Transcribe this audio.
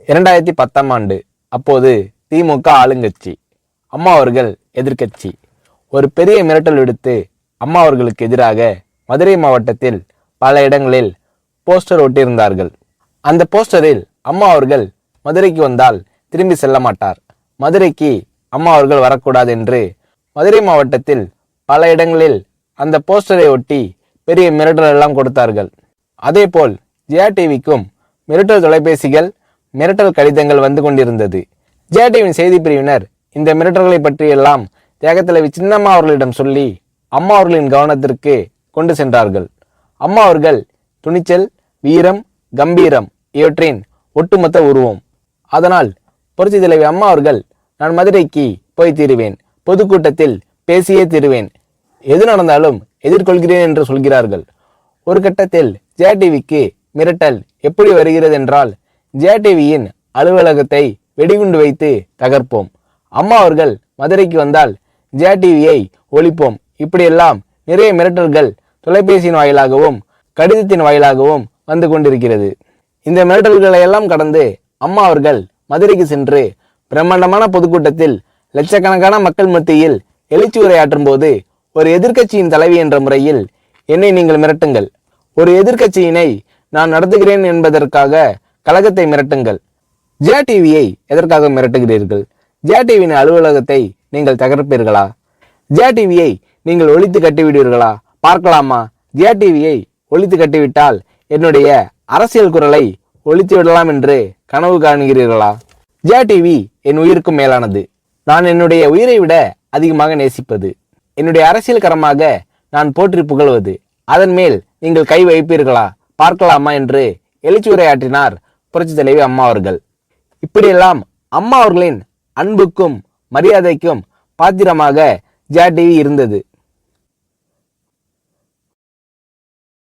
2010ஆம் ஆண்டு. அப்போது திமுக ஆளுங்கட்சி, அம்மா அவர்கள் எதிர்க்கட்சி. ஒரு பெரிய மிரட்டல் விடுத்து அம்மா அவர்களுக்கு எதிராக மதுரை மாவட்டத்தில் பல இடங்களில் போஸ்டர் ஒட்டியிருந்தார்கள். அந்த போஸ்டரில் அம்மா அவர்கள் மதுரைக்கு வந்தால் திரும்பி செல்ல மாட்டார், மதுரைக்கு அம்மா அவர்கள் வரக்கூடாது என்று மதுரை மாவட்டத்தில் பல இடங்களில் அந்த போஸ்டரை ஒட்டி பெரிய மிரட்டல் எல்லாம் கொடுத்தார்கள். அதேபோல் ஜெயா டிவிக்கும் மிரட்டல் தொலைபேசிகள், மிரட்டல் கடிதங்கள் வந்து கொண்டிருந்தது. ஜெயா டிவியின் செய்தி பிரிவினர் இந்த மிரட்டல்களை பற்றியெல்லாம் தியாகத்தலைவி சின்னம்மா அவர்களிடம் சொல்லி அம்மா அவர்களின் கவனத்திற்கு கொண்டு சென்றார்கள். அம்மா அவர்கள் துணிச்சல், வீரம், கம்பீரம் இவற்றின் ஒட்டுமொத்த உருவம். அதனால் புரட்சி தலைவி அம்மா அவர்கள், நான் மதுரைக்கு போய் தீருவேன், பொதுக்கூட்டத்தில் பேசியே தீருவேன், எது நடந்தாலும் எதிர்கொள்கிறேன் என்று சொல்கிறார்கள். ஒரு கட்டத்தில் ஜெயா டிவிக்கு மிரட்டல் எப்படி வருகிறது என்றால், ஜெயா டிவியின் அலுவலகத்தை வெடிகுண்டு வைத்து தகர்ப்போம், அம்மா அவர்கள் மதுரைக்கு வந்தால் ஜெயா டிவியை ஒழிப்போம், இப்படியெல்லாம் நிறைய மிரட்டல்கள் தொலைபேசியின் வாயிலாகவும் கடிதத்தின் வாயிலாகவும் வந்து கொண்டிருக்கிறது. இந்த மிரட்டல்களை எல்லாம் கடந்து அம்மா அவர்கள் மதுரைக்கு சென்று பிரம்மாண்டமான பொதுக்கூட்டத்தில் லட்சக்கணக்கான மக்கள் மத்தியில் எழுச்சி உரையாற்றும் போது, ஒரு எதிர்க்கட்சியின் தலைவி என்ற முறையில் என்னை நீங்கள் மிரட்டுங்கள், ஒரு எதிர்க்கட்சியினை நான் நடத்துகிறேன் என்பதற்காக கழகத்தை மிரட்டுங்கள், ஜெயா டிவியை எதற்காக மிரட்டுகிறீர்கள், ஜெயா டிவியின் அலுவலகத்தை நீங்கள் தகர்ப்பீர்களா, ஜெயா டிவியை நீங்கள் ஒழித்து கட்டிவிடுவீர்களா, பார்க்கலாமா, ஜெயா டிவியை ஒழித்து கட்டிவிட்டால் என்னுடைய அரசியல் குரலை ஒழித்து விடலாம் என்று கனவு காணுகிறீர்களா? ஜெயா டிவி என் உயிருக்கும் மேலானது, நான் என்னுடைய உயிரை விட அதிகமாக நேசிப்பது, என்னுடைய அரசியல் கரமாக நான் போற்றி புகழ்வது, அதன் மேல் நீங்கள் கை வைப்பீர்களா, பார்க்கலாமா என்று எழுச்சி உரையாற்றினார் புரட்சி தலைவி அம்மா அவர்கள். இப்படியெல்லாம் அம்மா அவர்களின் அன்புக்கும் மரியாதைக்கும் பாத்திரமாக ஜெயா டிவி இருந்தது.